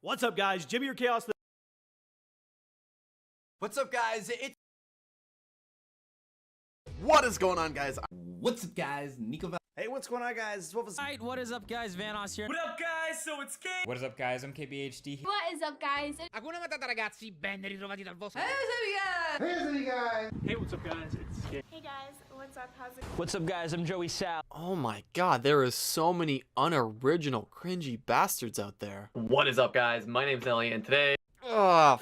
What's up, guys? Jimmy or Chaos. What's up, guys? What is going on, guys? What's up, guys? Nico. Hey, what's going on, guys? Alright, what is up, guys? Vanos here. What up, guys? So it's King. What is up, guys? I'm KBHD. What is up, guys? Hakuna Matata, ragazzi, ben ritrovati dal vostro. Hey, what's up, guys? It's King. Hey guys, what's up? How's it What's up, guys? I'm Joey Sal. Oh my god, there is so many unoriginal, cringy bastards out there. What is up, guys? My name's Ellie, and today... Oh,